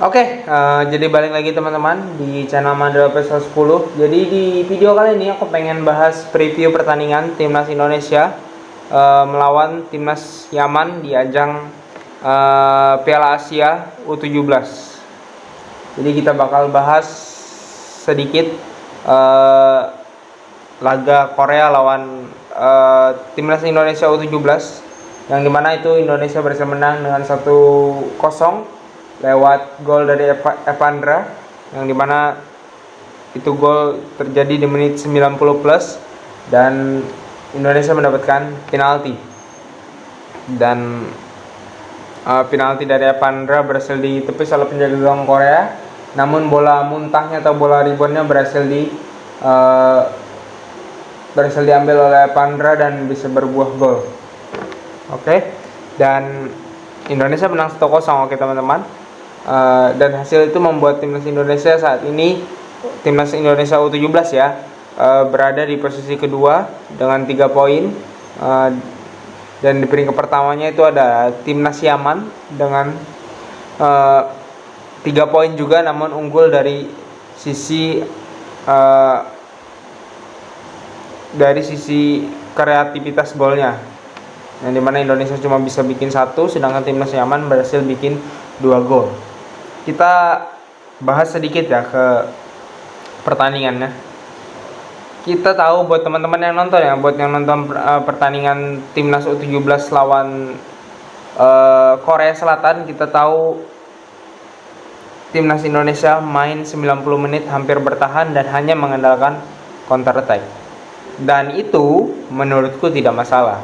Jadi balik lagi teman-teman di channel Mandala Pesal 10. Jadi di video kali ini aku pengen bahas preview pertandingan timnas Indonesia melawan timnas Yaman di ajang Piala Asia U17. Jadi kita bakal bahas sedikit laga Korea lawan timnas Indonesia U17, yang dimana itu Indonesia berhasil menang dengan 1-0 lewat gol dari Evandra, yang dimana itu gol terjadi di menit 90 plus dan Indonesia mendapatkan penalti, dan penalti dari Evandra berhasil ditepis oleh penjaga gawang Korea, namun bola muntahnya atau bola reboundnya berhasil diambil oleh Evandra dan bisa berbuah gol. Dan Indonesia menang 1-0 teman-teman. Dan hasil itu membuat timnas Indonesia saat ini, timnas Indonesia U17 ya, berada di posisi kedua dengan 3 poin. Dan di peringkat pertamanya itu ada timnas Yaman dengan 3 poin juga, namun unggul dari sisi kreativitas golnya, yang dimana Indonesia cuma bisa bikin 1, sedangkan timnas Yaman berhasil bikin 2 gol. Kita bahas sedikit ya ke pertandingannya. Kita tahu buat teman-teman yang nonton ya, pertandingan timnas U17 lawan Korea Selatan, kita tahu timnas Indonesia main 90 menit hampir bertahan dan hanya mengandalkan counter attack. Dan itu menurutku tidak masalah.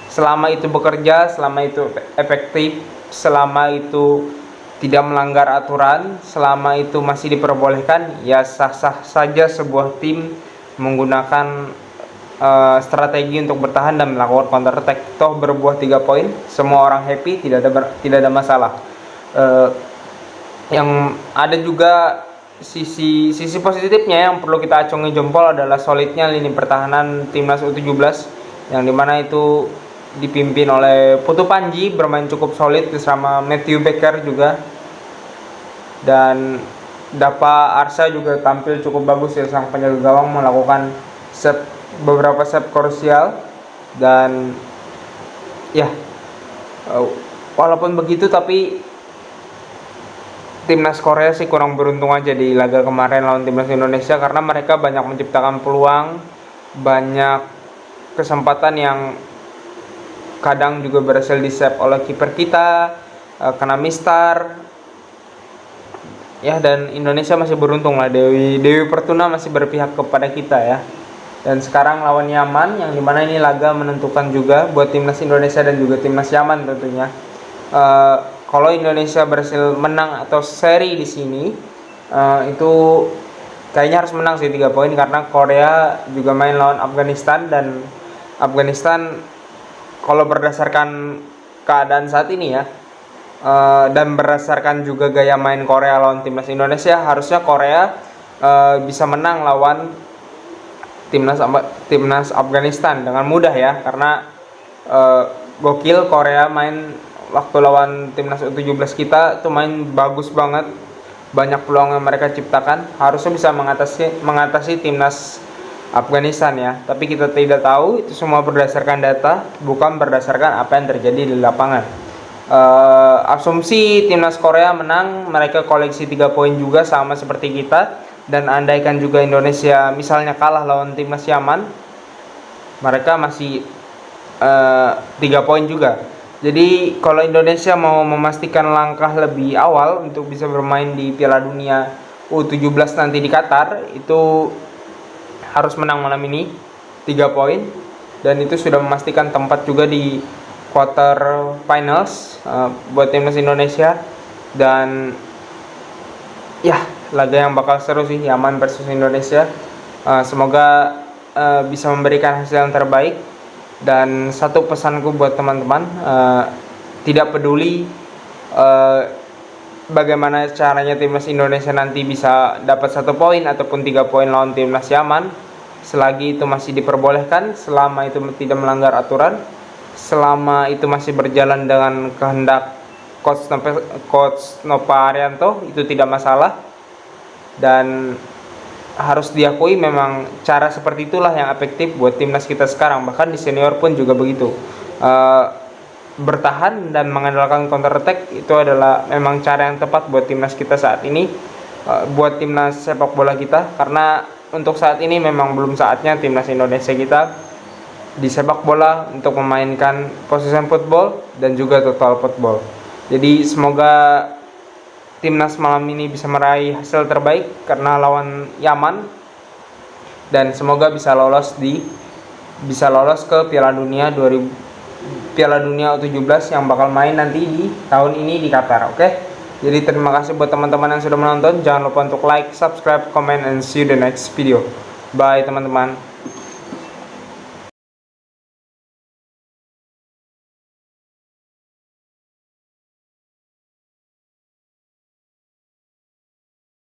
Selama itu bekerja, selama itu efektif, selama itu tidak melanggar aturan, selama itu masih diperbolehkan, ya sah-sah saja sebuah tim menggunakan strategi untuk bertahan dan melakukan counter attack. Toh berbuah 3 poin, semua orang happy, tidak ada masalah. Yang ada juga sisi positifnya yang perlu kita acungi jempol adalah solidnya lini pertahanan timnas U17, yang dimana itu dipimpin oleh Putu Panji, bermain cukup solid bersama Matthew Baker juga, dan Dapa Arsa juga tampil cukup bagus ya, sang penjaga gawang melakukan beberapa save krusial. Dan ya, walaupun begitu tapi timnas Korea sih kurang beruntung aja di laga kemarin lawan timnas Indonesia, karena mereka banyak menciptakan peluang, banyak kesempatan yang kadang juga berhasil di-save oleh kiper kita, kena mistar ya. Dan Indonesia masih beruntung lah, Dewi Pertuna masih berpihak kepada kita ya. Dan sekarang lawan Yaman, yang dimana ini laga menentukan juga buat timnas Indonesia dan juga timnas Yaman tentunya. Kalau Indonesia berhasil menang atau seri di sini, itu kayaknya harus menang sih 3 poin, karena Korea juga main lawan Afghanistan, dan Afghanistan kalau berdasarkan keadaan saat ini ya, dan berdasarkan juga gaya main Korea lawan timnas Indonesia, harusnya Korea bisa menang lawan timnas Afghanistan dengan mudah ya, karena gokil Korea main waktu lawan timnas U17 kita tuh, main bagus banget, banyak peluang yang mereka ciptakan, harusnya bisa mengatasi timnas Afghanistan ya. Tapi kita tidak tahu, itu semua berdasarkan data, bukan berdasarkan apa yang terjadi di lapangan. Asumsi timnas Korea menang, mereka koleksi 3 poin juga sama seperti kita. Dan andaikan juga Indonesia misalnya kalah lawan timnas Yaman, mereka masih 3 poin juga. Jadi kalau Indonesia mau memastikan langkah lebih awal untuk bisa bermain di Piala Dunia U17 nanti di Qatar, itu harus menang malam ini 3 poin, dan itu sudah memastikan tempat juga di quarter finals buat timnas Indonesia. Dan ya, laga yang bakal seru sih, Yaman versus Indonesia. Semoga bisa memberikan hasil yang terbaik. Dan satu pesanku buat teman-teman, tidak peduli bagaimana caranya timnas Indonesia nanti bisa dapat 1 poin ataupun 3 poin lawan timnas Yaman, selagi itu masih diperbolehkan, selama itu tidak melanggar aturan, selama itu masih berjalan dengan kehendak Coach Nova Arianto itu tidak masalah, dan harus diakui memang cara seperti itulah yang efektif buat timnas kita sekarang. Bahkan di senior pun juga begitu. Bertahan dan mengandalkan counter attack itu adalah memang cara yang tepat buat timnas kita saat ini, buat timnas sepak bola kita, karena untuk saat ini memang belum saatnya timnas Indonesia kita di sepak bola untuk memainkan possession football dan juga total football. Jadi semoga timnas malam ini bisa meraih hasil terbaik karena lawan Yaman, dan semoga bisa lolos ke Piala Dunia U17 yang bakal main nanti di tahun ini di Qatar. Oke. Jadi terima kasih buat teman-teman yang sudah menonton. Jangan lupa untuk like, subscribe, comment, and see you the next video. Bye teman-teman.